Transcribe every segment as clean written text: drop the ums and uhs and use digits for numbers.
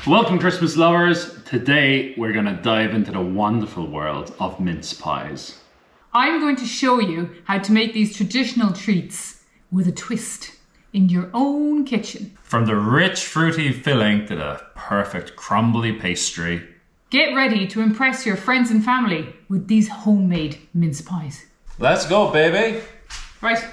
Welcome, Christmas lovers. Today we're going to dive into the wonderful world of mince pies. I'm going to show you how to make these traditional treats with a twist in your own kitchen. From the rich fruity filling to the perfect crumbly pastry. Get ready to impress your friends and family with these homemade mince pies. Let's go, baby. Right.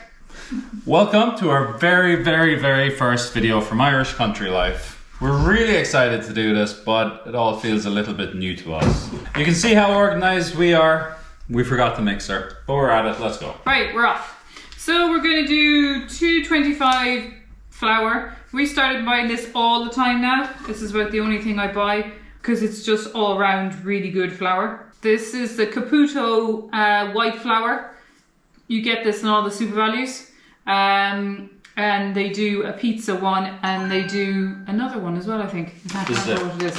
Welcome to our very first video from Irish Country Life. We're really excited to do this, but it all feels a little bit new to us. You can see how organized we are. We forgot the mixer, but we're at it. Let's go. Right, we're off. So we're going to do 225 flour. We started buying this all the time now. This is about the only thing I buy because it's just all around really good flour. This is the Caputo white flour. You get this in all the Super Values. And they do a pizza one and they do another one as well, I think. I can't remember what it is.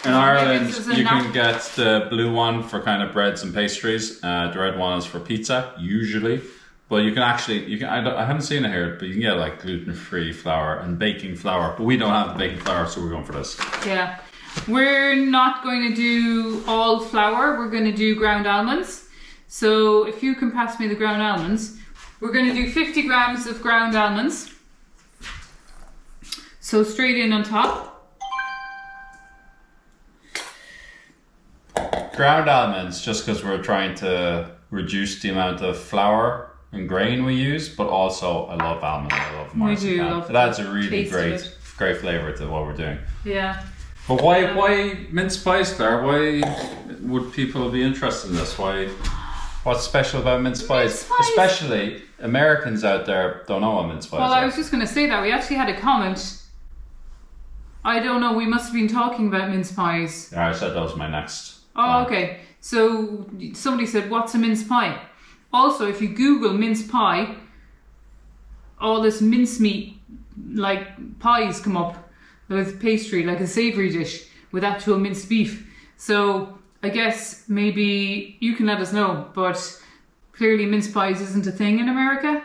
In Ireland, you can get the blue one for kind of breads and pastries. The red one is for pizza, usually. But you can actually, I haven't seen it here, but you can get like gluten-free flour and baking flour. But we don't have the baking flour, so we're going for this. Yeah. We're not going to do all flour. We're going to do ground almonds. So if you can pass me the ground almonds, we're going to do 50 grams of ground almonds. So straight in on top. Ground almonds, just because we're trying to reduce the amount of flour and grain we use, but also I love almond. I love marzipan. It adds a really great flavour to what we're doing. Yeah. But why mince pies, Claire? Why would people be interested in this? What's special about mince pies? Especially Americans out there don't know what mince pies are. Well, I was just going to say that. We actually had a comment. I don't know, we must have been talking about mince pies. Yeah, I said that was my next. Oh, okay. So somebody said, what's a mince pie? Also, if you Google mince pie, all this mincemeat, like pies come up with pastry, like a savoury dish with actual minced beef. So I guess maybe you can let us know, but clearly mince pies isn't a thing in America.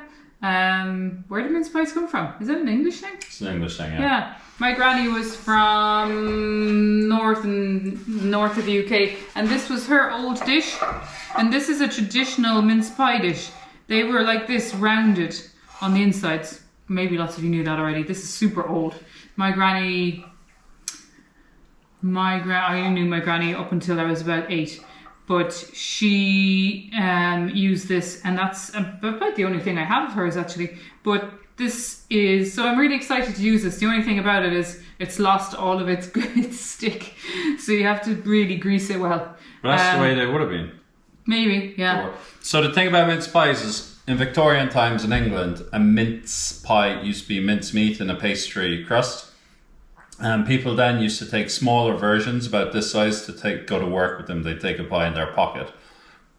Where do mince pies come from? Is it an English thing? It's an English thing, yeah. Yeah. My granny was from north of the UK, and this was her old dish. And this is a traditional mince pie dish. They were like this, rounded on the insides. Maybe lots of you knew that already. This is super old. I knew my granny up until I was about 8, but she used this, and that's about the only thing I have of hers actually. But this is, so I'm really excited to use this. The only thing about it is it's lost all of its stick, so you have to really grease it well. But that's the way they would have been. Maybe, yeah. So the thing about mince pies is, in Victorian times in England, a mince pie used to be mincemeat in a pastry crust. And people then used to take smaller versions about this size to go to work with them. They'd take a pie in their pocket.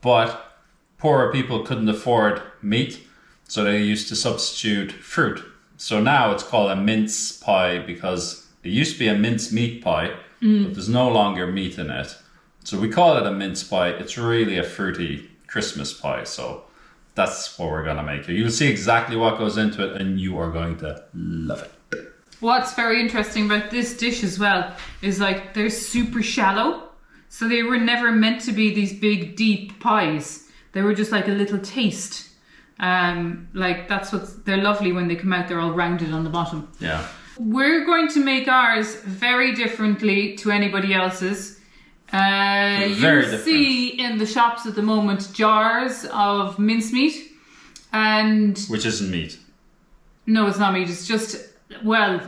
But poorer people couldn't afford meat, so they used to substitute fruit. So now it's called a mince pie because it used to be a mince meat pie, but there's no longer meat in it. So we call it a mince pie. It's really a fruity Christmas pie. So that's what we're going to make here. You'll see exactly what goes into it and you are going to love it. What's very interesting about this dish as well is like they're super shallow. So they were never meant to be these big, deep pies. They were just like a little taste. Like they're lovely when they come out, they're all rounded on the bottom. Yeah. We're going to make ours very differently to anybody else's. You see in the shops at the moment jars of mincemeat, and which isn't meat. No, it's not meat. It's just, well,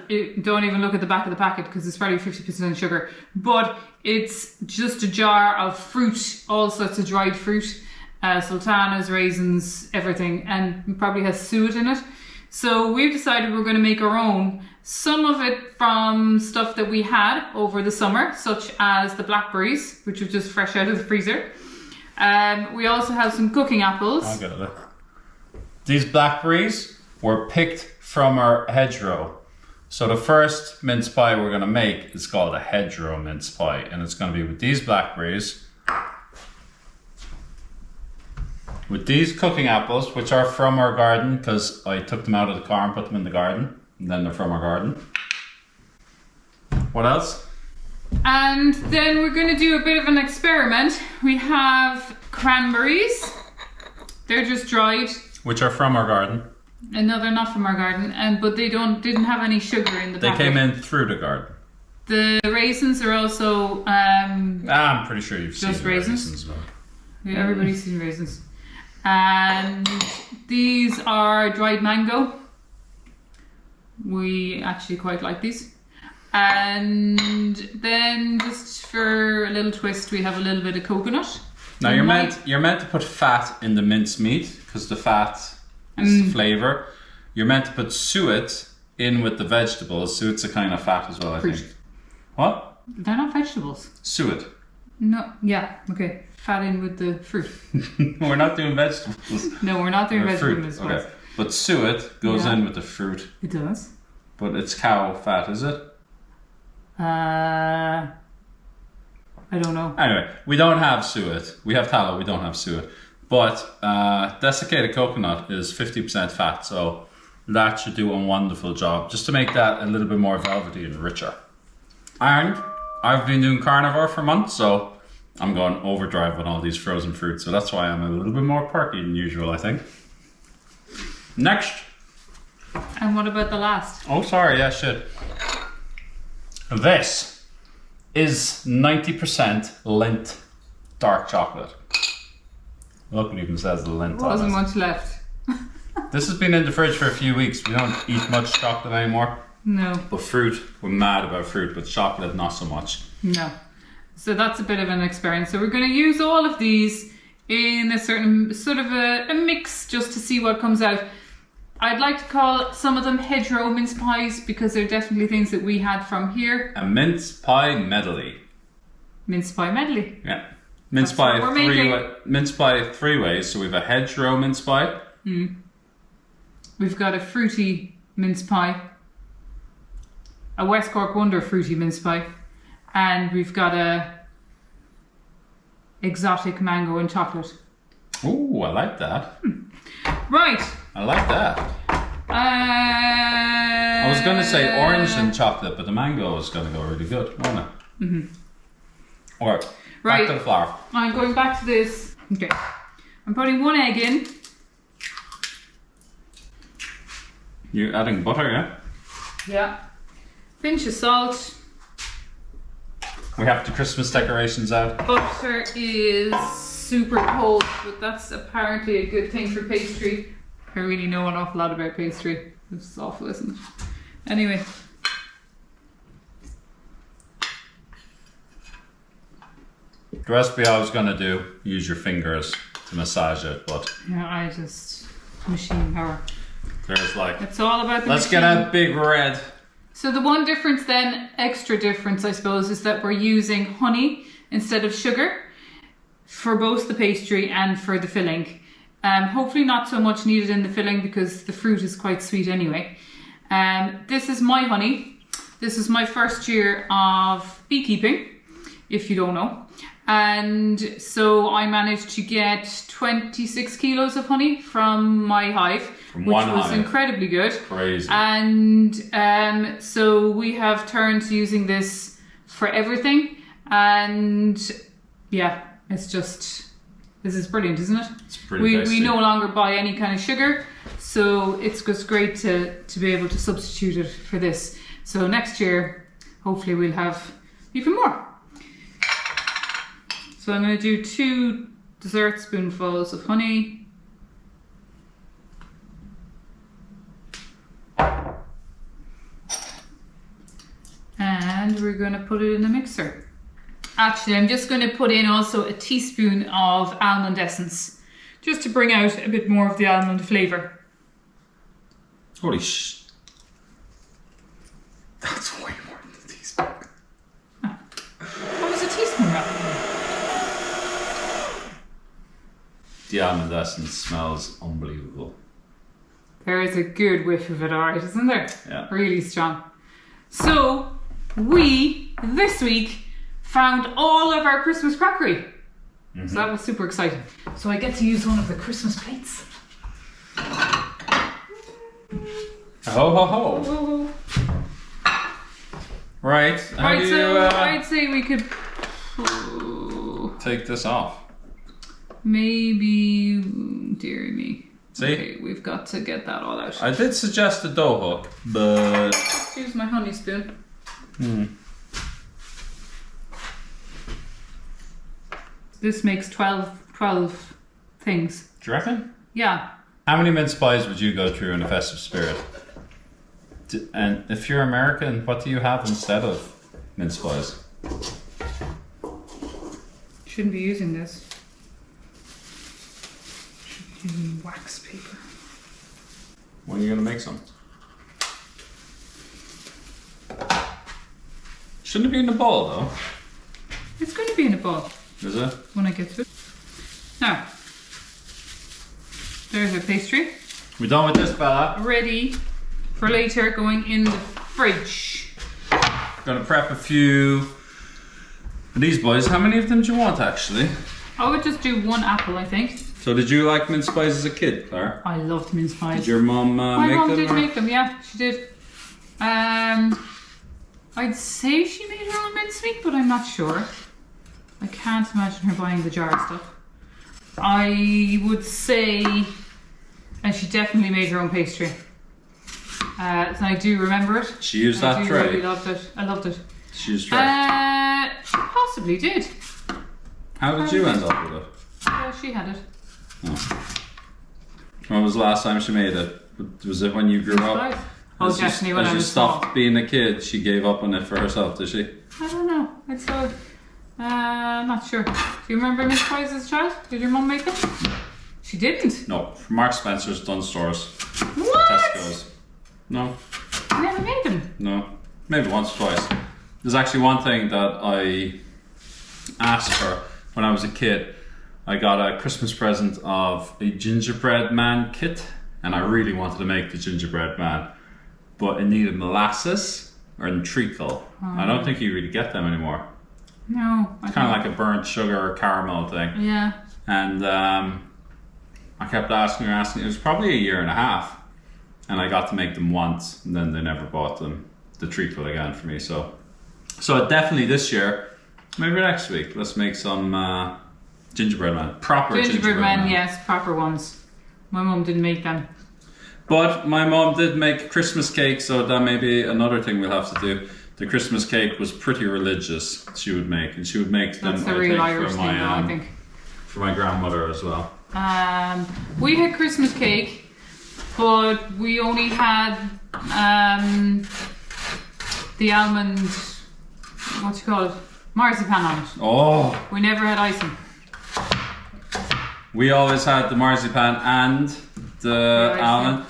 don't even look at the back of the packet because it's probably 50% sugar. But it's just a jar of fruit, all sorts of dried fruit, sultanas, raisins, everything, and probably has suet in it. So we've decided we're going to make our own. Some of it from stuff that we had over the summer, such as the blackberries, which are just fresh out of the freezer. We also have some cooking apples. I'll get it. These blackberries were picked from our hedgerow. So the first mince pie we're going to make is called a hedgerow mince pie, and it's going to be with these blackberries, with these cooking apples, which are from our garden because I took them out of the car and put them in the garden, and then they're from our garden. What else? And then we're going to do a bit of an experiment. We have cranberries. They're just dried. Which are from our garden. No, they're not from our garden, but they didn't have any sugar in the packet. They came in through the garden. The raisins are also... I'm pretty sure you've seen raisins. Well. Yeah, everybody's seen raisins. And these are dried mango. We actually quite like these. And then just for a little twist, we have a little bit of coconut. Now you're meant to put fat in the minced meat because the fat is the flavour. You're meant to put suet in with the vegetables. Suet's a kind of fat as well, I think. What? They're not vegetables. Suet. No, yeah, okay. Fat in with the fruit. We're not doing vegetables. No, we're not doing fruit. vegetables. Okay. But suet goes in with the fruit. It does. But it's cow fat, is it? I don't know. Anyway, we don't have suet. We have tallow, we don't have suet. But desiccated coconut is 50% fat, so that should do a wonderful job just to make that a little bit more velvety and richer. And I've been doing carnivore for months, so I'm going overdrive on all these frozen fruits, so that's why I'm a little bit more perky than usual, I think. Next. And what about the last? Oh, sorry, yeah, shit. This is 90% Lindt dark chocolate. Look, it even says Lindt There wasn't on it. much left. This has been in the fridge for a few weeks. We don't eat much chocolate anymore. No. But fruit, we're mad about fruit, but chocolate, not so much. No. So that's a bit of an experience. So we're going to use all of these in a certain sort of a mix just to see what comes out. I'd like to call some of them Hedgerow mince pies because they're definitely things that we had from here. A mince pie medley. Mince pie medley. Yeah. Mince That's pie what we're mince pie 3 ways. So we have a hedgerow mince pie. We've got a fruity mince pie. A West Cork Wonder fruity mince pie. And we've got a exotic mango and chocolate. Ooh, I like that. Right. I like that. I was going to say orange and chocolate, but the mango is going to go really good, won't it? Mm-hmm. Alright, back to the flour. I'm going back to this. Okay. I'm putting 1 egg in. You're adding butter, yeah? Yeah. Pinch of salt. We have the Christmas decorations out. Butter is super cold, but that's apparently a good thing for pastry. I really know an awful lot about pastry. This is awful, isn't it? Anyway. The recipe I was going to do, use your fingers to massage it, but... Yeah, I just... machine power. There's like... It's all about the Let's machine. get a big red. So the one difference then, extra difference I suppose, is that we're using honey instead of sugar for both the pastry and for the filling. Hopefully not so much needed in the filling because the fruit is quite sweet anyway. This is my honey. This is my first year of beekeeping, if you don't know. And so I managed to get 26 kilos of honey from my hive, which was incredibly good. Crazy. And so we have turned to using this for everything. And yeah, it's just... This is brilliant, isn't it? It's pretty tasty. We no longer buy any kind of sugar, so it's just great to be able to substitute it for this. So next year, hopefully we'll have even more. So I'm going to do 2 dessert spoonfuls of honey. And we're going to put it in the mixer. Actually, I'm just going to put in also a teaspoon of almond essence, just to bring out a bit more of the almond flavour. Holy sh... That's way more than a teaspoon. Oh. What was a teaspoon rather? The almond essence smells unbelievable. There is a good whiff of it, alright, isn't there? Yeah. Really strong. So, we, this week, found all of our Christmas crockery. So that was super exciting. So I get to use one of the Christmas plates. Ho ho ho! Whoa. Right. How Right, do so you I'd say we could take this off? maybe. Dear me. See? Okay, we've got to get that all out. I did suggest a dough hook, but... Let's use my honey spoon. This makes 12 things. Do you reckon? Yeah. How many mince pies would you go through in a festive spirit? And if you're American, what do you have instead of mince pies? Shouldn't be using this. Should be using wax paper. When are you going to make some? Shouldn't it be in the bowl though? It's going to be in a bowl. Is it? When I get to it. Now, there's our pastry. We're done with this fella. Ready for later, going in the fridge. Gonna prep a few of these boys. How many of them do you want actually? I would just do one apple, I think. So did you like mince pies as a kid, Claire? I loved mince pies. Did your mum My make mum them? did make them, yeah, she did. I'd say she made her own mincemeat, but I'm not sure. I can't imagine her buying the jar stuff. I would say, and she definitely made her own pastry. So I do remember it. She used I that do tray. really loved it. I loved it. She used tray. She possibly did. How did you end up with it? Yeah, she had it. Oh. When was the last time she made it? Was it when you grew up? Oh, As definitely you, when as I you was stopped small. being a kid, she gave up on it for herself, did she? I don't know. I'd say, not sure. Do you remember mince pies as a child? Did your mum make them? She didn't. No, from Mark Spencer's, Dunn Stores, What? Tesco's. No, I never made them. no, maybe once or twice. There's actually one thing that I asked for when I was a kid. I got a Christmas present of a gingerbread man kit, and I really wanted to make the gingerbread man, but it needed molasses or treacle. I don't think you really get them anymore. No. It's kind of like a burnt sugar or caramel thing. Yeah. And I kept asking her. It was probably a year and a half, and I got to make them once, and then they never bought them the treacle again for me. So definitely this year, maybe next week, let's make some gingerbread man, proper Gingerbread man, yes, proper ones. My mum didn't make them. But my mom did make Christmas cake, so that may be another thing we'll have to do. The Christmas cake was pretty religious. She would make, and she would make them. That's the I real think, Irish for thing, my, though, I think. for my grandmother as well. We had Christmas cake, but we only had the almond, what do you call it? Marzipan on it. Oh, We never had icing. we always had the marzipan and the icing. almond,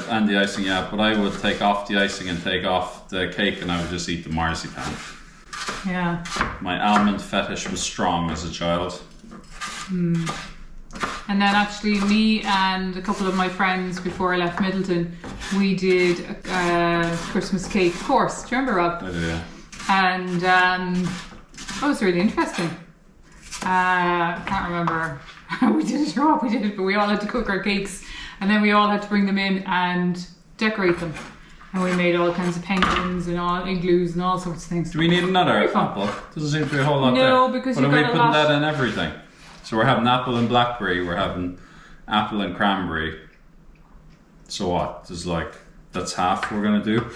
and the icing, yeah. But I would take off the icing and take off the cake, and I would just eat the marzipan. Yeah. My almond fetish was strong as a child. And then actually me and a couple of my friends before I left Middleton, we did a Christmas cake course. Do you remember, Rob? I do, yeah. And that was really interesting. I can't remember how we did it or what we did it, but we all had to cook our cakes and then we all had to bring them in and decorate them. And we made all kinds of penguins and all igloos and all sorts of things. Do we need another Very fun. apple? Doesn't seem to be a whole lot there. No, because but you've are we got a putting lot. that in everything? So we're having apple and blackberry, we're having apple and cranberry. So what? That's half we're gonna do,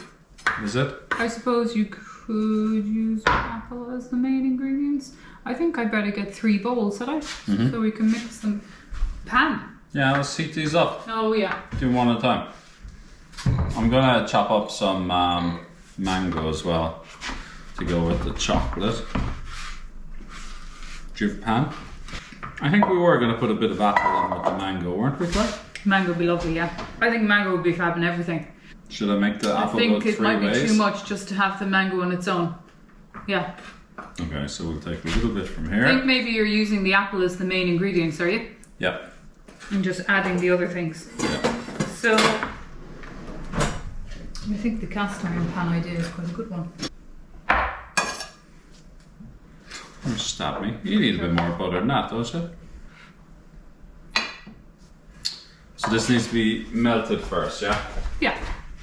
is it? I suppose you could use apple as the main ingredients. I think I better get 3 bowls, had I? So we can mix them. Pan. Yeah, let's heat these up. Oh yeah. Do one at a time. I'm gonna chop up some mango as well to go with the chocolate. Do you have a pan? I think we were gonna put a bit of apple in with the mango, weren't we, Claire? Mango would be lovely, yeah. I think mango would be fab in everything. Should I make the I apple think go it 3 might ways? be too much just to have the mango on its own. Yeah. Okay, so we'll take a little bit from I here. think maybe you're using the apple as the main ingredients, are you? Yeah. And just adding the other things. Yeah. So, I think the cast iron pan idea is quite a good one. Don't stab me. You need a bit more butter than that, don't you? So this needs to be melted first, yeah? Yeah.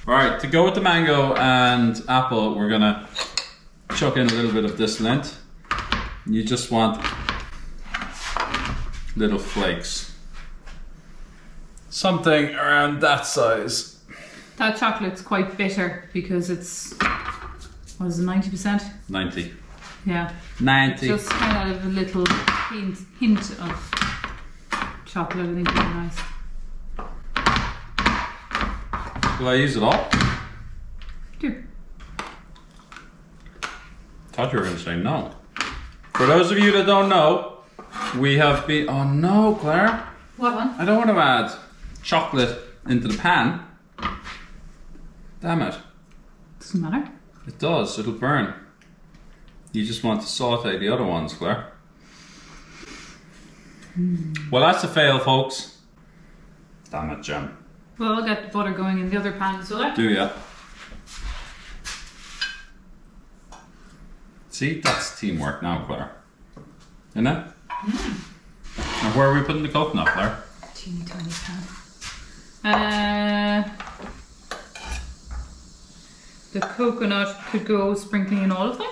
Alright, to go with the mango and apple, we're gonna chuck in a little bit of this lint. You just want little flakes. Something around that size. That chocolate's quite bitter because it's, what is it, 90%? 90. Yeah. 90. Just kind of a little hint of chocolate, I think would be nice. Will I use it all? Do. Thought you were going to say no. For those of you that don't know, we have been... Oh no, Claire. What one? I don't want to add chocolate into the pan. Damn it. Doesn't matter. It does, it'll burn. You just want to saute the other ones, Claire. Well, that's a fail, folks. Damn it, Jem. Well, I'll get the butter going in the other pan as well. Do ya? See, that's teamwork now, Claire. Isn't it? And where are we putting the coconut, Claire? Teeny tiny pan. The coconut could go sprinkling in all of them.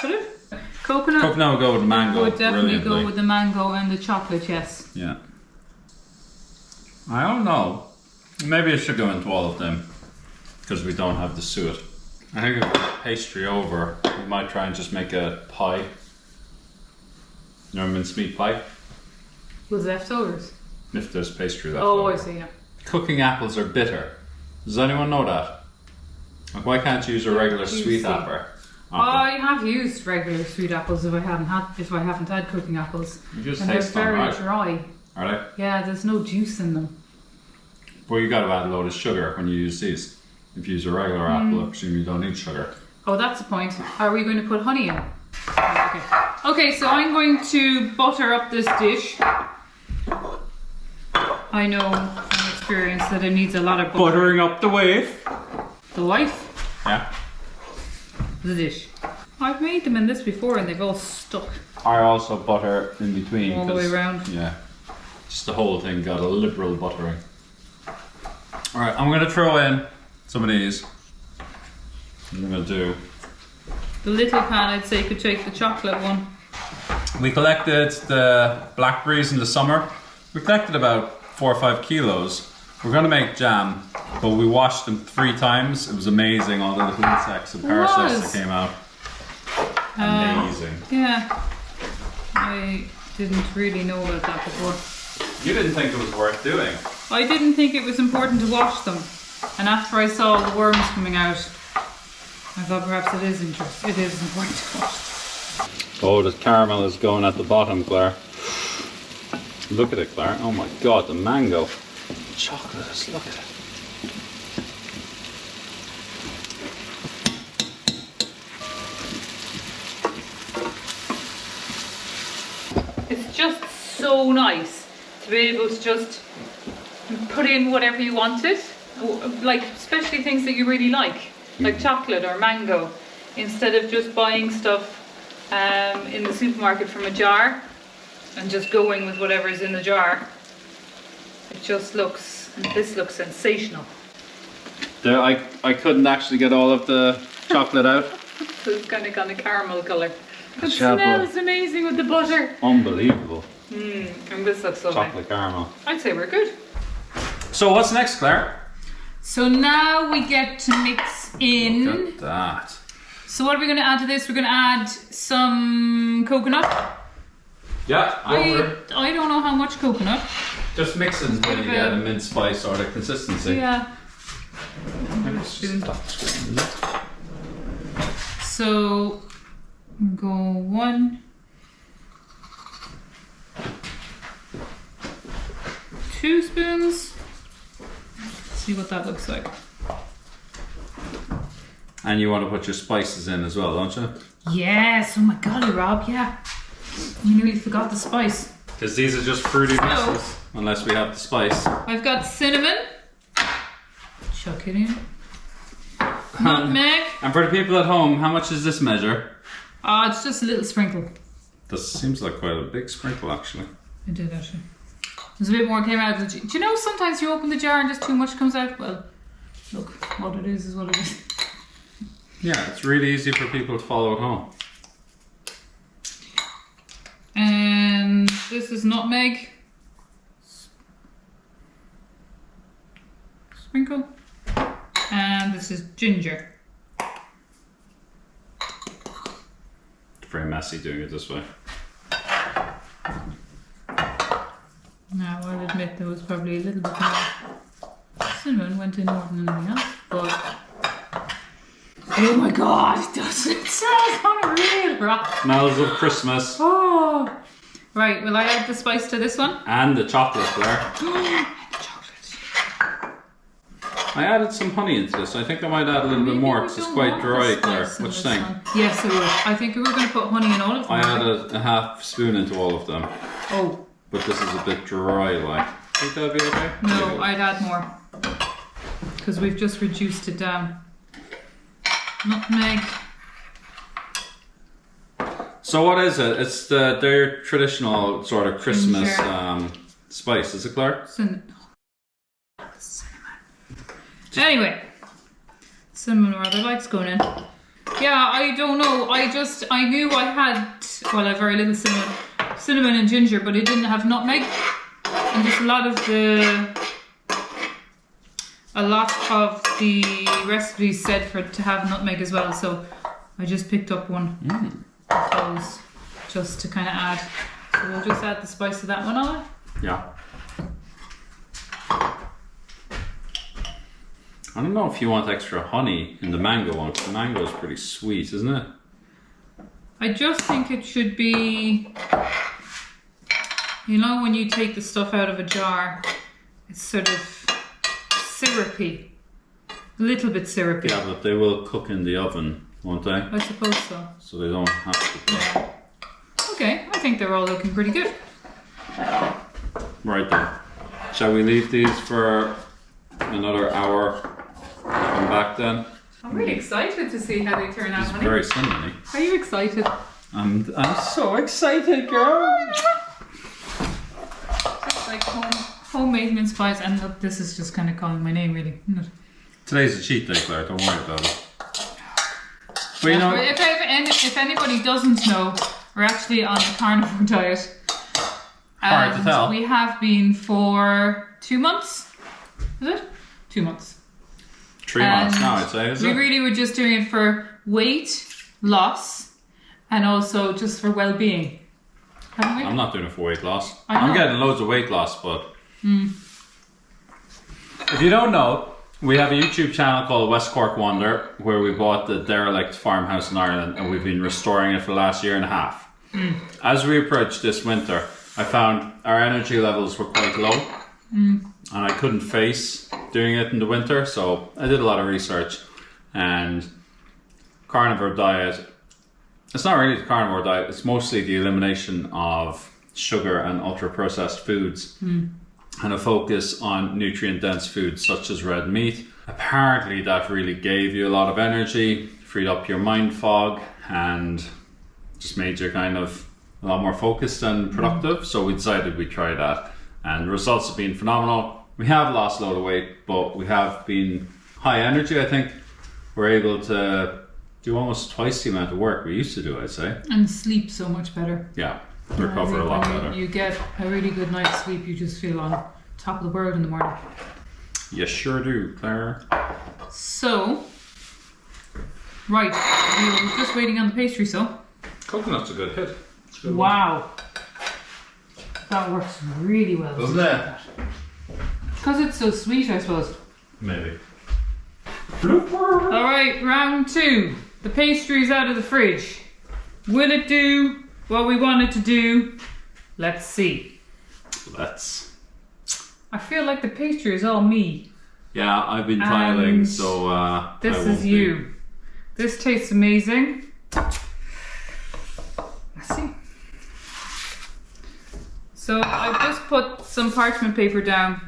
Could it? Coconut Coconut will go with the mango. would definitely go brilliantly. with the mango and the chocolate, yes. Yeah. I don't know. Maybe I should go into all of them because we don't have the suet. I think if we put pastry over, we might try and just make a pie. You know, mincemeat pie. With leftovers. If there's pastry left. Oh, over. I see, yeah. Cooking apples are bitter. Does anyone know that? Like, why can't you use a regular sweet apple? I have used regular sweet apples if I haven't had cooking apples. You just And taste they're them, very right? dry. Are they? Yeah, there's no juice in them. Well, you got to add a load of sugar when you use these. If you use a regular apple, I presume you don't need sugar. Oh, that's the point. Are we going to put honey in? Okay. Okay, so I'm going to butter up this dish. I know from experience that it needs a lot of butter. Buttering up the wave. The wife, Yeah. the dish. I've made them in this before and they've all stuck. I also butter in between. All the way 'cause, around. Yeah. Just the whole thing got a liberal buttering. Alright, I'm going to throw in some of these. I'm going to do... The little pan, I'd say, could take the chocolate one. We collected the blackberries in the summer. We collected about 4 or 5 kilos. We're going to make jam, but we washed them 3 times. It was amazing, all the little insects and parasites that came out. Amazing. Yeah. I didn't really know about that before. You didn't think it was worth doing. I didn't think it was important to wash them. And after I saw the worms coming out, I thought perhaps it is important to wash them. Oh, the caramel is going at the bottom, Claire. Look at it, Claire. Oh my god, the mango. Chocolate, look at it. It's just so nice to be able to just put in whatever you wanted, like especially things that you really like chocolate or mango, instead of just buying stuff in the supermarket from a jar and just going with whatever's in the jar. It just looks, and this looks sensational. There, I couldn't actually get all of the chocolate out. So it's kind of got a caramel colour. It Chocolate. smells amazing with the butter. Unbelievable. And this looks lovely. Chocolate caramel. I'd say we're good. So what's next, Claire? So now we get to mix in. Look at that. So what are we going to add to this? We're going to add some coconut. Yeah, I don't know how much coconut. just mix it until you get a mint spice sort of consistency. Yeah. Stop the screen, is it? So we'll go 1, 2 spoons. Let's see what that looks like. And you want to put your spices in as well, don't you? Yes, oh my golly, Rob, yeah. You nearly forgot the spice. Because these are just fruity mixes, unless we have the spice. I've got cinnamon. Chuck it in. Nutmeg. And for the people at home, how much does this measure? It's just a little sprinkle. This seems like quite a big sprinkle, actually. I did actually. There's a bit more came out of the... Do you know sometimes you open the jar and just too much comes out? Well, Look, what it is what it is. Yeah, it's really easy for people to follow at home. And this is nutmeg. Sprinkle. And this is ginger. Very messy doing it this way. Now I'll admit there was probably a little bit more cinnamon went in more than anything else, but oh my god, it does. It smells unreal, right? Smells of Christmas. Oh, right. Will I add the spice to this one? And the chocolate, Claire. Chocolate. I added some honey into this. I think I might add a little bit more because it's quite dry, Claire. What do you think? Yes, I would. I think we were going to put honey in all of them. I added a half spoon into all of them. Oh. But this is a bit dry, like. Think that'd be okay? No, I'd add more. Because we've just reduced it down. Nutmeg. So what is it? It's their traditional sort of Christmas spice, is it, Claire? Cinnamon. Anyway, cinnamon rather likes going in. Yeah, I don't know. I knew I had, well, I have very little cinnamon and ginger, but it didn't have nutmeg. And just a lot of the recipes said to have nutmeg as well. So I just picked up one of those just to kind of add. So we'll just add the spice to that one on it. Yeah. I don't know if you want extra honey in the mango one, because the mango is pretty sweet, isn't it? I just think it should be, you know, when you take the stuff out of a jar, it's sort of syrupy. A little bit syrupy. Yeah, but they will cook in the oven, won't they? I suppose so. So they don't have to. Yeah. Okay, I think they're all looking pretty good. Right then. Shall we leave these for another hour? Come back then. I'm really excited to see how they turn out, It's honey. very cinnamony. Are you excited? I'm so excited, girl. Just like homemade mince pies, and look, this is just kind of calling my name, really, isn't it? Today's a cheat day, Claire. Don't worry about it. But you Yeah, know, but if anybody doesn't know, we're actually on the carnivore diet. Hard to tell. We have been for 2 months. Is it? 2 months. 3 months now, I'd say. Is we it? really were just doing it for weight loss and also just for well-being. Haven't we? I'm not doing it for weight loss. I know. I'm getting loads of weight loss, but if you don't know, we have a YouTube channel called West Cork Wonder, where we bought the derelict farmhouse in Ireland and we've been restoring it for the last year and a half. As we approached this winter, I found our energy levels were quite low and I couldn't face doing it in the winter, so I did a lot of research. And carnivore diet, it's not really the carnivore diet, it's mostly the elimination of sugar and ultra processed foods and a focus on nutrient dense foods such as red meat. Apparently that really gave you a lot of energy, freed up your mind fog, and just made you kind of a lot more focused and productive. So we decided we'd try that, and the results have been phenomenal. We have lost a load of weight, but we have been high energy. I think we're able to do almost twice the amount of work we used to do, I'd say. And sleep so much better. Yeah, recover a lot better. You get a really good night's sleep, you just feel on top of the world in the morning. You sure do, Claire. So, right, we were just waiting on the pastry, so. Coconut's a good hit. Wow. That works really well. Doesn't it? Because it's so sweet, I suppose. Maybe. Alright, round 2. The pastry's out of the fridge. Will it do what we want it to do? Let's see. I feel like the pastry is all me. Yeah, I've been tiling, And so this I is won't you. be. This tastes amazing. Let's see. So I've just put some parchment paper down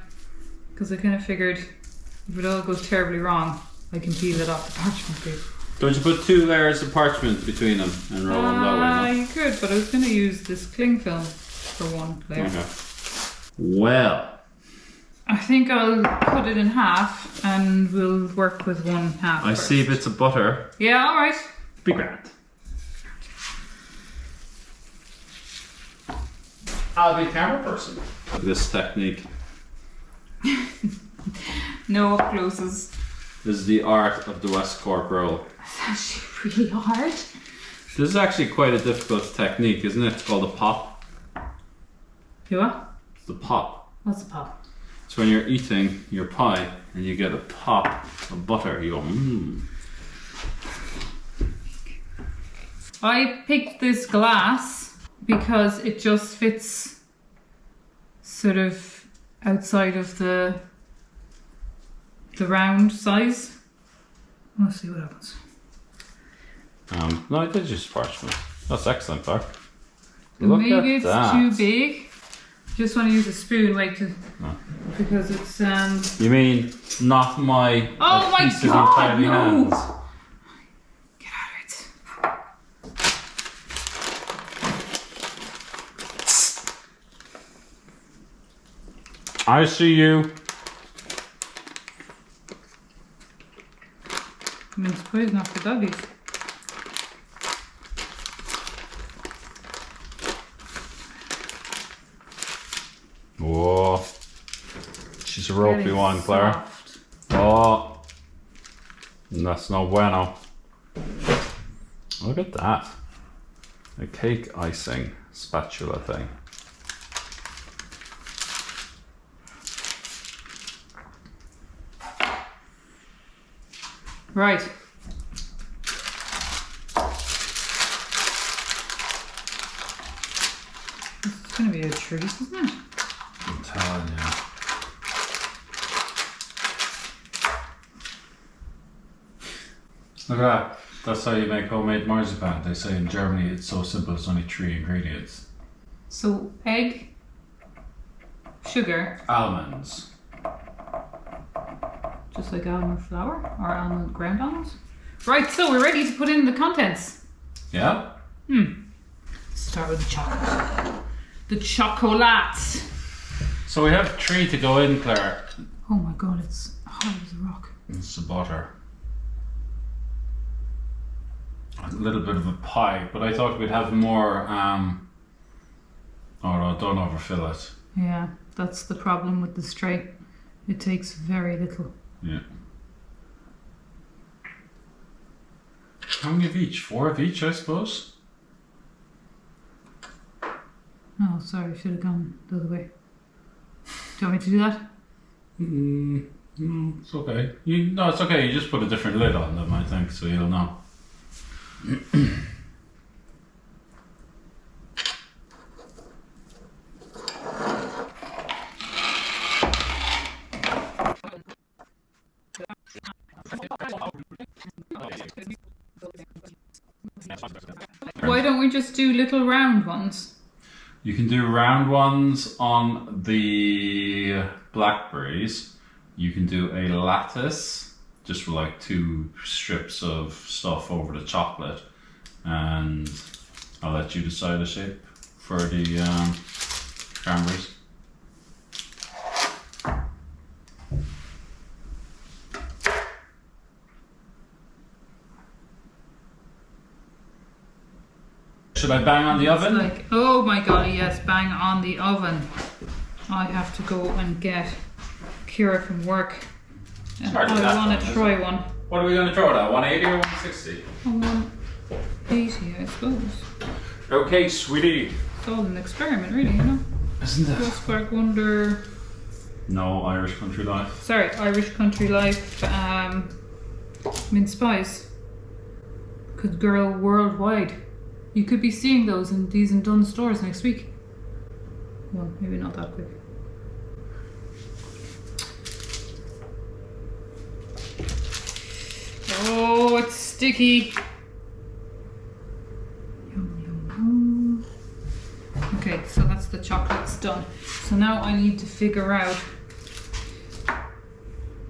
because I kind of figured if it all goes terribly wrong, I can peel it off the parchment paper. Don't you put 2 layers of parchment between them and roll them that way? No? You could, but I was going to use this cling film for one layer. Okay. Well, I think I'll cut it in half and we'll work with one half. I first. see bits of butter. Yeah, alright. Be grand. I'll be a camera person. This technique. No up closes. This is the art of the West Cork roll. It's actually really hard. This is actually quite a difficult technique, isn't it? It's called a pop. You what? It's the pop. What's the pop? It's when you're eating your pie and you get a pop of butter. You go, mmm. I picked this glass because it just fits sort of outside of the round size. We'll see what happens. No, I did use parchment. That's excellent, Clark. Maybe it's too big. Just want to use a spoon, because it's You mean not my oh my adhesive god, tiny no! hands? Get out of it. I see you. Mince pie is not for doggies. Whoa. She's a ropey Getting one, Clara. soft. Oh. That's no bueno. Look at that. A cake icing spatula thing. Right. It's going to be a treat, isn't it? I'm telling you. Look at that. That's how you make homemade marzipan. They say in Germany it's so simple, it's only 3 ingredients. So, egg, sugar, Almonds. just like almond flour or almond ground almonds. Right, so we're ready to put in the contents. Yeah? Let's start with the chocolate. The chocolate. So we have 3 to go in, Claire. Oh my god, it's hard as a rock. It's the butter. A little bit of a pie, but I thought we'd have more, oh no, don't overfill it. Yeah, that's the problem with this tray. It takes very little. Yeah. How many of each? 4 of each, I suppose? Oh, sorry, I should have gone the other way. Do you want me to do that? No, it's okay. No, it's okay. You just put a different lid on them, I think, so you'll know. Why don't we just do little round ones? You can do round ones on the blackberries. You can do a lattice, just for like 2 strips of stuff over the chocolate. And I'll let you decide the shape for the cranberries. Should I bang on the oven? Like, oh my god, yes, bang on the oven. I have to go and get Kira from work. And I want to try one. What are we going to throw it at? 180 or 160? 180, I suppose. Okay, sweetie. It's all an experiment, really, you know? Isn't it? Postmark Wonder. No, Irish Country Life. Sorry, Irish Country Life. Mince pies. Could girl worldwide. You could be seeing those in Dees and Dunn stores next week. Well, maybe not that quick. Oh, it's sticky. Yum, yum, yum. Okay, so that's the chocolate's done. So now I need to figure out.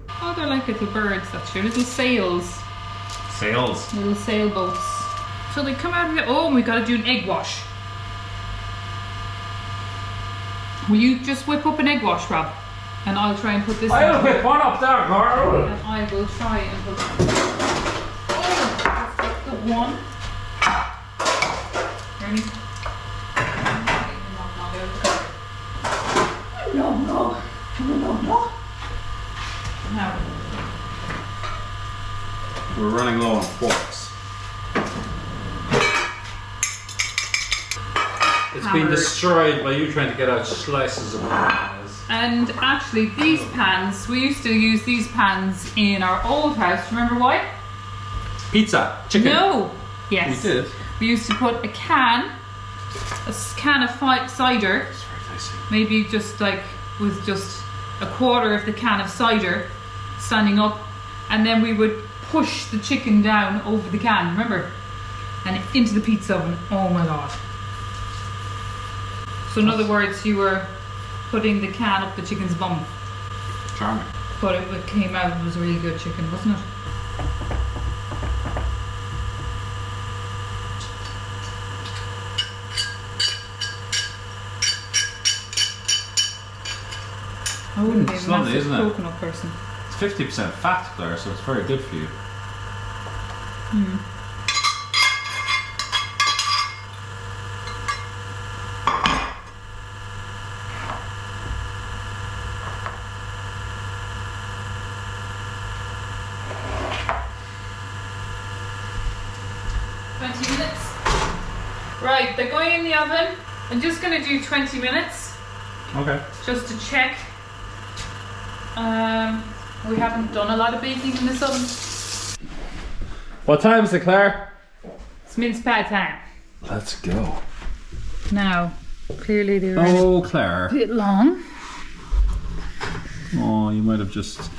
Oh, they're like little birds. That's your little sails. Sails. Little sailboats. So they come out of here. Oh, and we got to do an egg wash. Will you just whip up an egg wash, Rob? And I'll try and put this I'll in. pick one up there, Carl. And I will try and put. Oh, that's the one. Ready? No. Now. We're running low on forks. It's been destroyed by you trying to get out slices of bananas. And actually, these pans, we used to use these pans in our old house. Remember why? Pizza, chicken. No. Yes. We did. We used to put a can of cider. It's very tasty. Maybe just like with just a quarter of the can of cider standing up, and then we would push the chicken down over the can, remember? And into the pizza oven. Oh my god. So in other words, you were putting the can up the chicken's bum. Charming. But it came out, it was really good chicken, wasn't it? I wouldn't be a It's lovely, massive isn't it? coconut person. It's 50% fat, Claire, so it's very good for you. Mm. Right, they're going in the oven. I'm just going to do 20 minutes. Okay. Just to check. We haven't done a lot of baking in this oven. What time is it, Claire? It's mince pie time. Let's go. Now, clearly they're Oh, Claire. a bit long. Oh, you might have just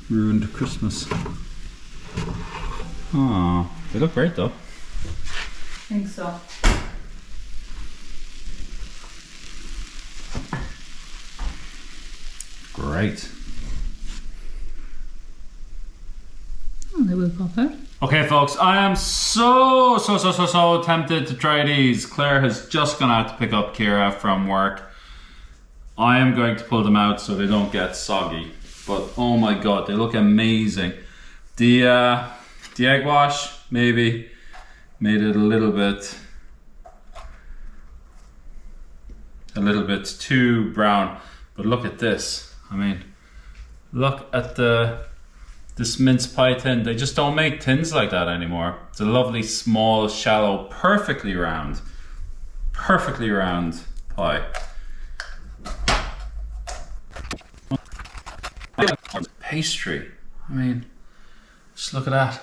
ruined Christmas. Oh, they look great though. I think so. Great. Oh, they will pop out. Okay, folks, I am so tempted to try these. Claire has just gone out to pick up Kira from work. I am going to pull them out so they don't get soggy. But oh my god, they look amazing. The egg wash maybe made it a little bit too brown. But look at this. I mean, look at this mince pie tin. They just don't make tins like that anymore. It's a lovely, small, shallow, perfectly round pie. Pastry. I mean, just look at that.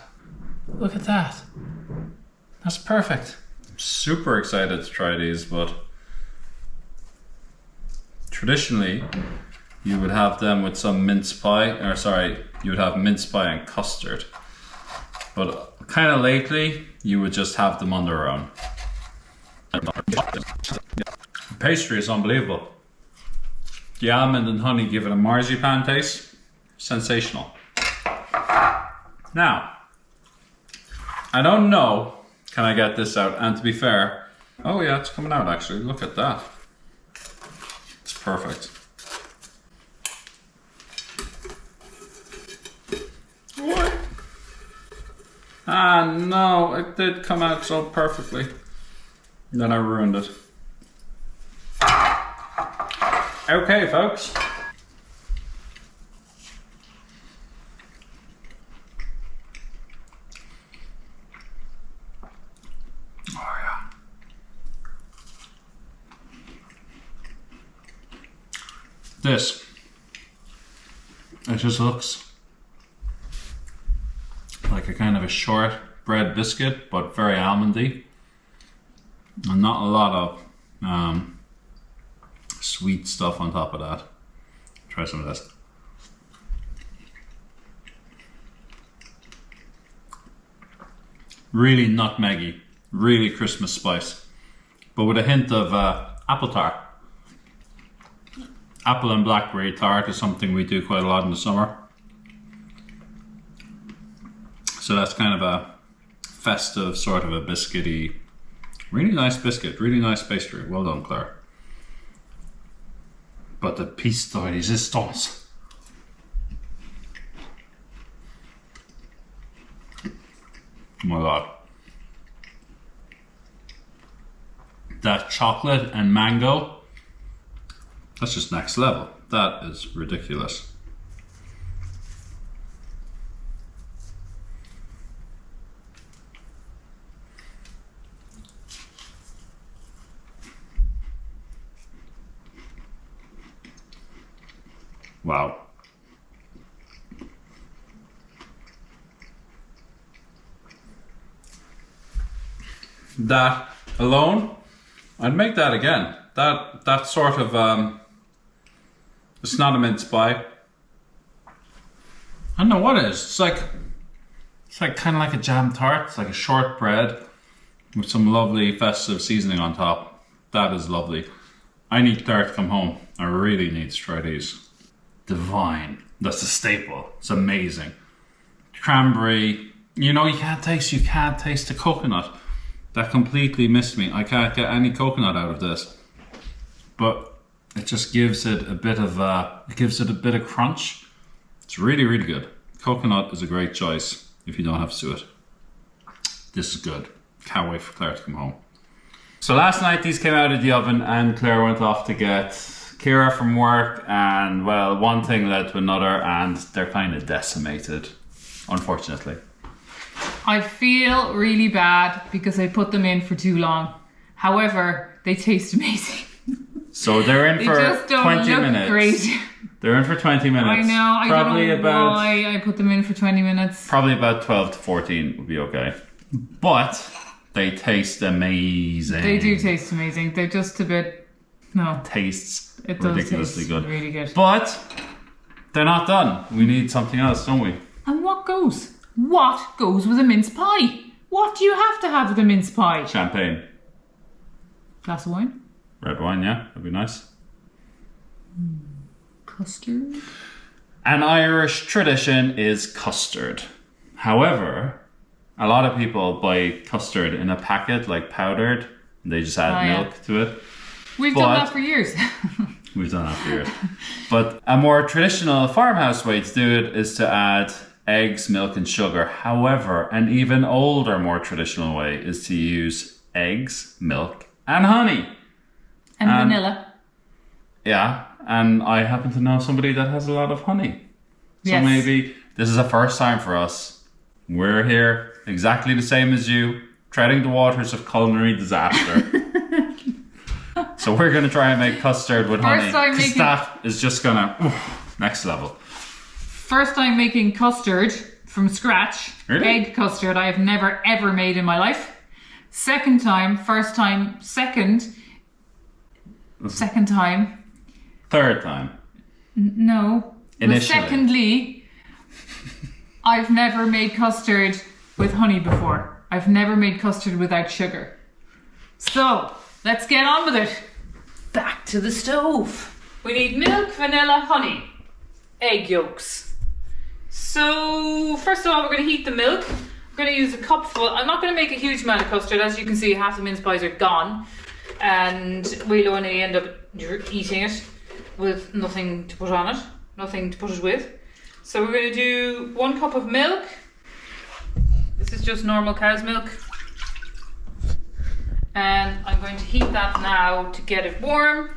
Look at that. That's perfect. I'm super excited to try these, but traditionally you would have them with some mince pie, or sorry, you would have mince pie and custard. But kind of lately, you would just have them on their own. The pastry is unbelievable. The almond and honey give it a marzipan taste. Sensational. Now, I don't know, can I get this out? And to be fair, oh yeah, it's coming out actually. Look at that. It's perfect. What? Ah no, it did come out so perfectly. Then I ruined it. Okay, folks. Oh yeah. This. It just looks like a kind of a short bread biscuit, but very almondy. And not a lot of sweet stuff on top of that. Try some of this. Really nutmeggy, really Christmas spice, but with a hint of apple tart. Apple and blackberry tart is something we do quite a lot in the summer. So that's kind of a festive sort of a biscuity. Really nice biscuit, really nice pastry. Well done, Claire. but the piece de résistance. Oh my god. That chocolate and mango, that's just next level. That is ridiculous. Wow. That alone, I'd make that again. That sort of it's not a mince pie. I don't know what it is. It's like kind of like a jam tart. It's like a shortbread with some lovely festive seasoning on top. That is lovely. I need Claire to come home. I really need to try these. Divine. That's a staple. It's amazing. Cranberry. You know, you can't taste the coconut. That completely missed me. I can't get any coconut out of this. But it just gives it a bit of crunch. It's really, really good. Coconut is a great choice if you don't have suet. This is good. Can't wait for Claire to come home. So last night these came out of the oven and Claire went off to get Kira from work, and well, one thing led to another and they're kind of decimated, unfortunately. I feel really bad because I put them in for too long. However, they taste amazing. So they're in for just don't 20 look minutes. Great. They're in for 20 minutes. I know. Probably I don't know why I put them in for 20 minutes. Probably about 12 to 14 would be okay. But they taste amazing. They do taste amazing. They're just a bit... No. Tastes It does ridiculously taste good. really good. But they're not done. We need something else, don't we? And what goes? What goes with a mince pie? What do you have to have with a mince pie? Champagne. Glass of wine? Red wine, yeah. That'd be nice. Custard? An Irish tradition is custard. However, a lot of people buy custard in a packet, like powdered. They just add milk to it. We've done that for years. We've done that for years. But a more traditional farmhouse way to do it is to add eggs, milk and sugar. However, an even older, more traditional way is to use eggs, milk and honey. And vanilla. Yeah, and I happen to know somebody that has a lot of honey. So Yes. maybe this is a first time for us. We're here exactly the same as you, treading the waters of culinary disaster. So we're going to try and make custard with honey. Because that is just going to... next level. First time making custard from scratch. Really? Egg custard I have never ever made in my life. Second time. Third time. No. Initially. But secondly, I've never made custard with honey before. I've never made custard without sugar. So, let's get on with it. Back to the stove. We need milk, vanilla, honey, egg yolks. So, first of all, we're going to heat the milk. We're going to use a cupful. I'm not going to make a huge amount of custard. As you can see, half the mince pies are gone. And we'll only end up eating it with nothing to put on it. Nothing to put it with. So we're going to do 1 cup of milk. This is just normal cow's milk. And I'm going to heat that now to get it warm.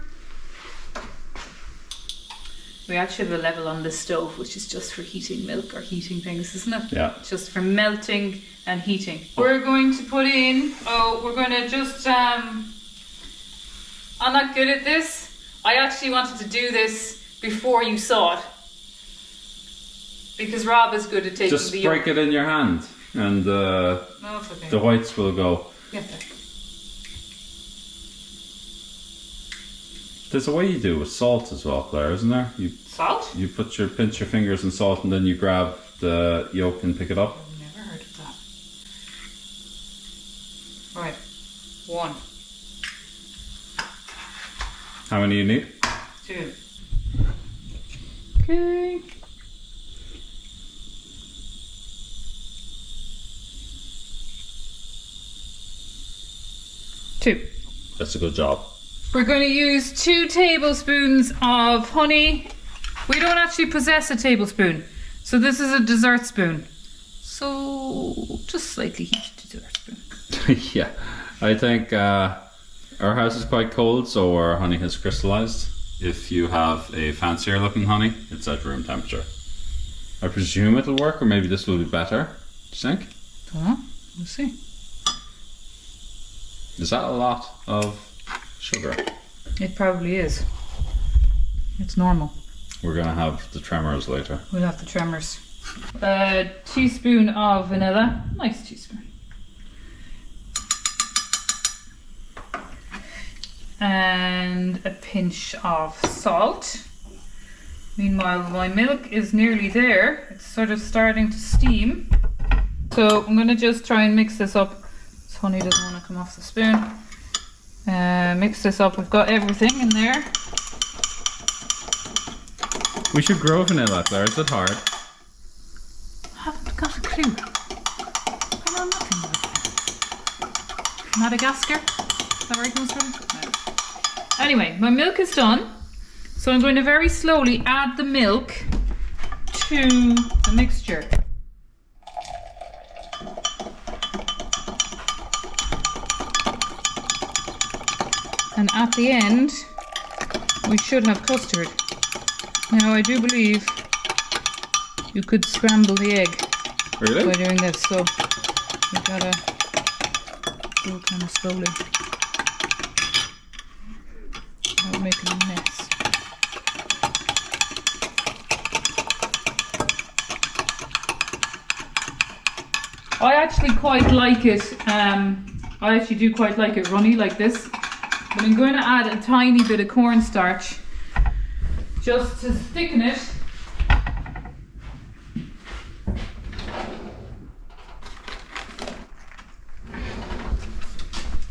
We actually have a level on this stove, which is just for heating milk or heating things, isn't it? Yeah. Just for melting and heating. We're going to put in, we're going to just, I'm not good at this. I actually wanted to do this before you saw it. Because Rob is good at taking just the yolk. break it in your hand and No, it's okay. the whites will go. Get there. There's a way you do it with salt as well, Claire, isn't there? Salt? You pinch your fingers in salt and then you grab the yolk and pick it up. I've never heard of that. Right. 1. How many you need? 2. Okay. Two. That's a good job. We're going to use 2 tablespoons of honey. We don't actually possess a tablespoon, so this is a dessert spoon. So just slightly heated dessert spoon. Yeah, I think our house is quite cold, so our honey has crystallized. If you have a fancier looking honey, it's at room temperature. I presume it'll work, or maybe this will be better. Do you think? Don't know. We'll see. Is that a lot of sugar? It probably is. It's normal. We're gonna have the tremors later. We'll have the tremors. A teaspoon of vanilla. Nice teaspoon. And a pinch of salt. Meanwhile, my milk is nearly there. It's sort of starting to steam. So I'm going to just try and mix this up. This honey doesn't want to come off the spoon. Mix this up. We've got everything in there. We should grow vanilla, Claire. Is it hard? I haven't got a clue. I know nothing about that. Madagascar? Is that where it comes from? No. Anyway, my milk is done. So I'm going to very slowly add the milk to the mixture. And at the end, we should have custard. Now I do believe you could scramble the egg Really? by doing this, so you gotta go kind of slowly without making a mess. I actually quite like it. I actually do quite like it runny like this. But I'm going to add a tiny bit of cornstarch just to thicken it.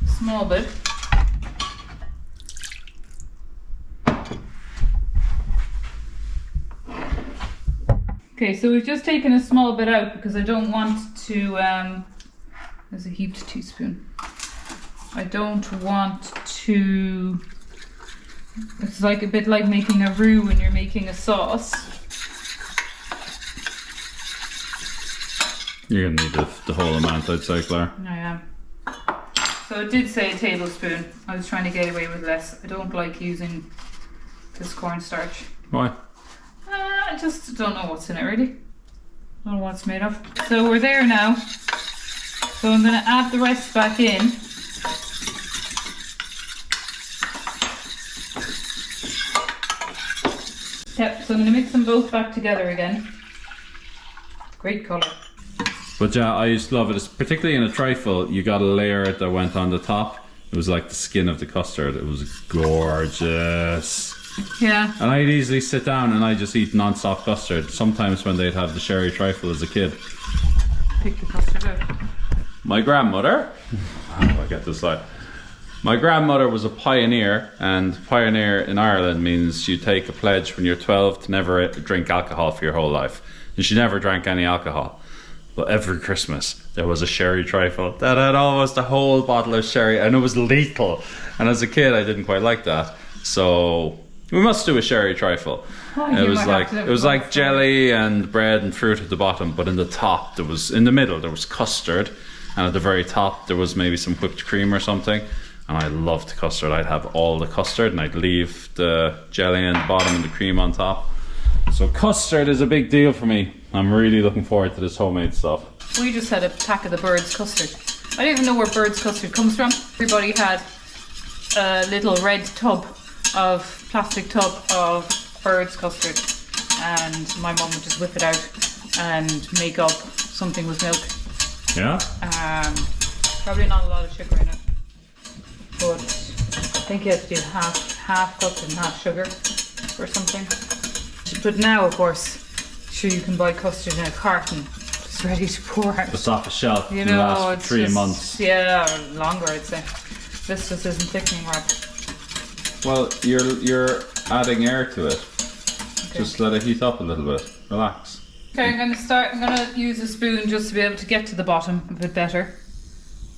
Small bit. Okay, so we've just taken a small bit out because I don't want to, there's a heaped teaspoon. I don't want to, it's like a bit like making a roux when you're making a sauce. You're gonna need the whole amount, I'd say, Claire. I am. So it did say a tablespoon. I was trying to get away with less. I don't like using this cornstarch. Why? I just don't know what's in it really. Don't know what it's made of. So we're there now. So I'm going to add the rest back in. Yep, so I'm going to mix them both back together again. Great colour. But yeah, I used to love it. It's particularly in a trifle, you got a layer that went on the top. It was like the skin of the custard. It was gorgeous. Yeah. And I'd easily sit down and I'd just eat non-stop custard. Sometimes when they'd have the sherry trifle as a kid. Pick the custard out. My grandmother, how do I get this right? My grandmother was a pioneer, and pioneer in Ireland means you take a pledge when you're 12 to never drink alcohol for your whole life. And she never drank any alcohol. But every Christmas there was a sherry trifle that had almost a whole bottle of sherry, and it was lethal. And as a kid I didn't quite like that. So we must do a sherry trifle. Oh, It was like jelly and bread and fruit at the bottom, but in the top in the middle there was custard, and at the very top there was maybe some whipped cream or something. And I loved custard. I'd have all the custard and I'd leave the jelly in the bottom and the cream on top. So custard is a big deal for me. I'm really looking forward to this homemade stuff. We just had a pack of the Bird's custard. I don't even know where Bird's custard comes from. Everybody had a little red plastic tub of Bird's custard, and my mum would just whip it out and make up something with milk. Yeah? Probably not a lot of sugar in it, but I think you have to do half cup and half sugar or something. But now, of course, sure, you can buy custard in a carton, just ready to pour out. It's off the shelf. You It know, lasts it's for 3 just, months. Yeah, or longer, I'd say. This just isn't thickening wrap. Well, you're adding air to it. Okay. Just let it heat up a little bit. Relax. Okay, I'm gonna use a spoon just to be able to get to the bottom a bit better.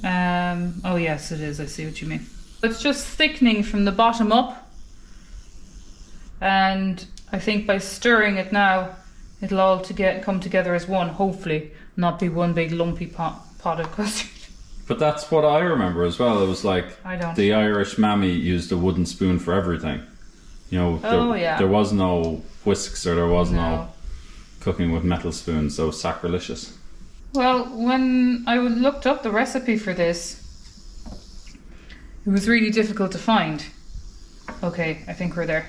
Oh yes, it is. I see what you mean. It's just thickening from the bottom up. And I think by stirring it now, it'll all come together as one, hopefully. Not be one big lumpy pot of custard. But that's what I remember as well. It was like the Irish mammy used a wooden spoon for everything. You know, there was no whisks or there was no cooking with metal spoons, so sacrilegious. Well, when I looked up the recipe for this, it was really difficult to find. Okay, I think we're there.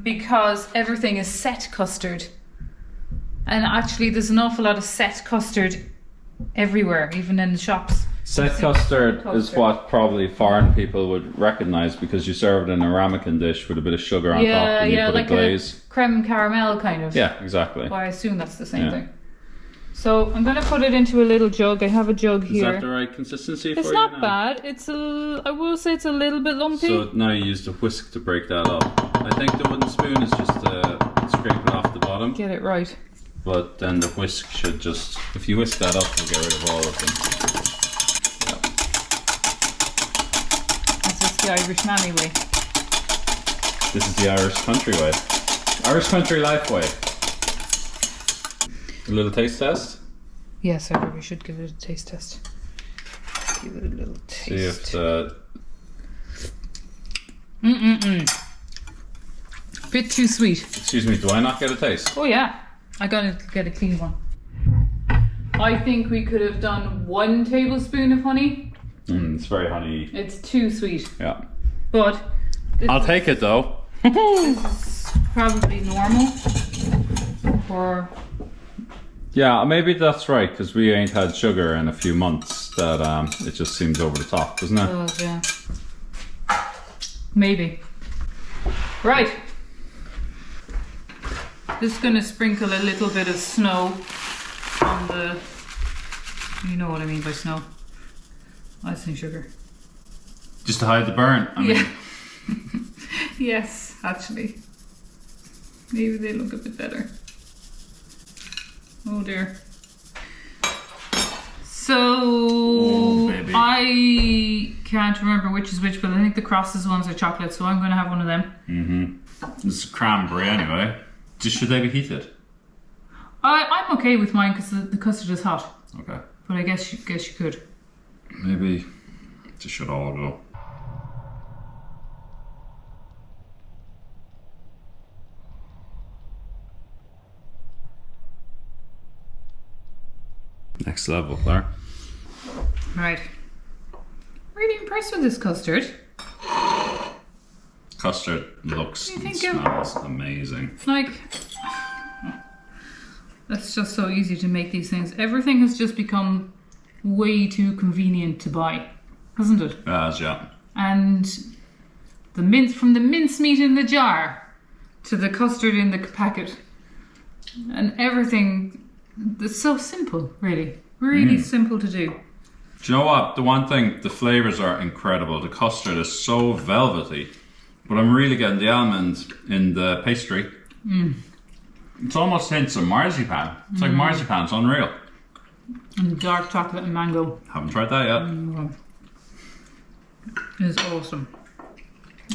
Because everything is set custard. And actually there's an awful lot of set custard everywhere, even in the shops. Set custard is what probably foreign people would recognise because you serve it in a ramekin dish with a bit of sugar on top and you put like a glaze. A creme caramel kind of. Yeah, exactly. Well, I assume that's the same thing. So I'm going to put it into a little jug. I have a jug here. Is that the right consistency for you? It's not bad. I will say it's a little bit lumpy. So now you use the whisk to break that up. I think the wooden spoon is just to scrape it off the bottom. Get it right. But then the whisk should just, if you whisk that up, you'll get rid of all of them. That's just the Irish mammy way. This is the Irish country way. Irish country life way. A little taste test? Yes, I probably should give it a taste test. Give it a little taste. See if Bit too sweet. Excuse me, do I not get a taste? Oh yeah, I gotta get a clean one. I think we could have done 1 tablespoon of honey. It's very honey. It's too sweet. Yeah. But I'll take it though. This is probably normal. Or yeah, maybe that's right because we ain't had sugar in a few months. That it just seems over the top, doesn't it? Yeah. Maybe. Right. Just gonna sprinkle a little bit of snow on the. You know what I mean by snow. Icing sugar. Just to hide the burn. I mean. Yes, actually. Maybe they look a bit better. Oh dear. So I can't remember which is which, but I think the crosses ones are chocolate, so I'm going to have one of them. This is cranberry anyway. Should they be heated? I'm okay with mine because the custard is hot. Okay. But I guess you could. Maybe they should all go. Next level, Claire. Right. Really impressed with this custard. Custard looks and smells amazing. Like, that's just so easy to make these things. Everything has just become way too convenient to buy, hasn't it? Yeah. And from the mince meat in the jar to the custard in the packet, and everything. It's so simple, really. Really simple to do. Do you know what? The one thing, the flavours are incredible. The custard is so velvety. But I'm really getting the almond in the pastry. It's almost hints of marzipan. It's like marzipan. It's unreal. And dark chocolate and mango. Haven't tried that yet. It's awesome.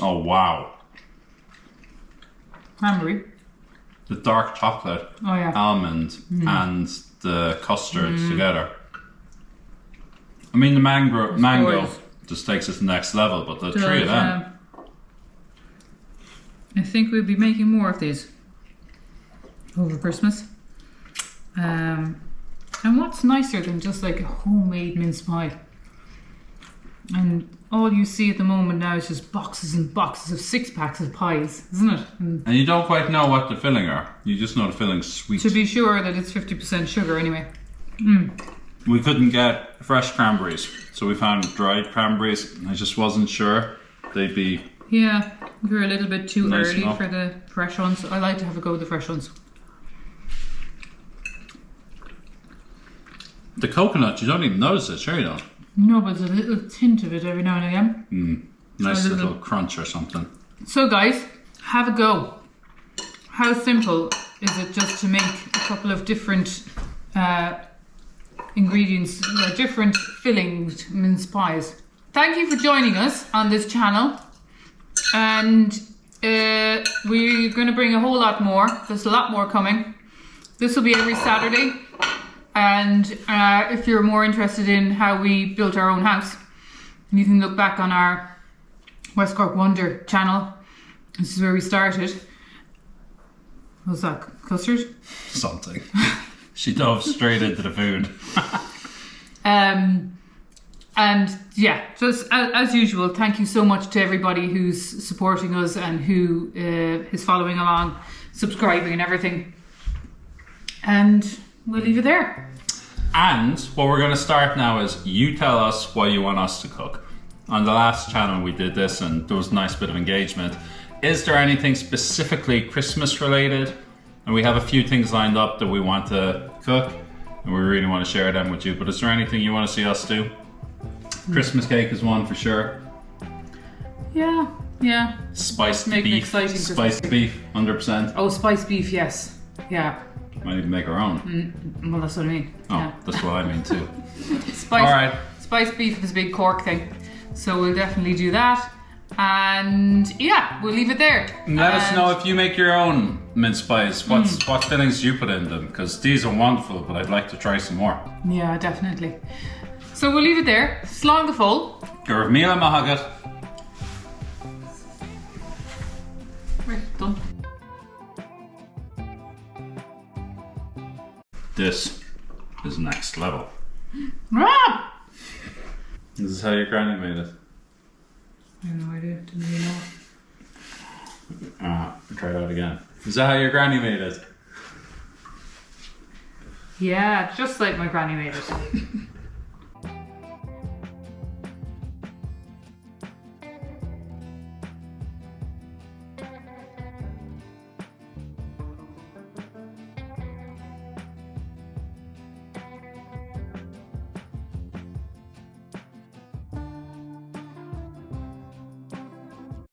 Oh, wow. Cranberry. The dark chocolate, almond, and the custard together. I mean, the mango just takes it to the next level, but the three of them. I think we'll be making more of these over Christmas. And what's nicer than just like a homemade mince pie? And all you see at the moment now is just boxes and boxes of 6-packs of pies, isn't it? And you don't quite know what the filling are. You just know the filling's sweet. To be sure that it's 50% sugar anyway. We couldn't get fresh cranberries, so we found dried cranberries. I just wasn't sure they'd be... Yeah, we were a little bit too nice early enough for the fresh ones. I like to have a go with the fresh ones. The coconut, you don't even notice it, sure you don't. No, but there's a little tint of it every now and again. Nice little crunch or something. So guys, have a go. How simple is it just to make a couple of different ingredients, different fillings mince pies? thank you for joining us on this channel. And we're going to bring a whole lot more. There's a lot more coming. This will be every Saturday. And if you're more interested in how we built our own house, you can look back on our West Cork Wonder channel. This is where we started. What's that? Custard? Something. She dove straight into the food. And yeah, just as usual, thank you so much to everybody who's supporting us and who is following along, subscribing and everything. And we'll leave it there. And what we're going to start now is you tell us what you want us to cook. On the last channel we did this and there was a nice bit of engagement. Is there anything specifically Christmas related? And we have a few things lined up that we want to cook and we really want to share them with you. But is there anything you want to see us do? Christmas cake is one for sure. Yeah. Spiced Make an beef. exciting Spiced beef, 100%. Oh, spiced beef, yes. Yeah. Might even make our own. Well, that's what I mean. Oh, Yeah. that's what I mean too. Spiced, Spiced beef is a big Cork thing. So we'll definitely do that. And yeah, we'll leave it there. Let us know if you make your own mince pies. What fillings do you put in them? Because these are wonderful, but I'd like to try some more. Yeah, definitely. So we'll leave it there. Slán the full. Gur míle maith agat. Right, done. This is next level. Ah! This is how your granny made it. I have no idea. Didn't really know. Try that again. Is that how your granny made it? Yeah, just like my granny made it.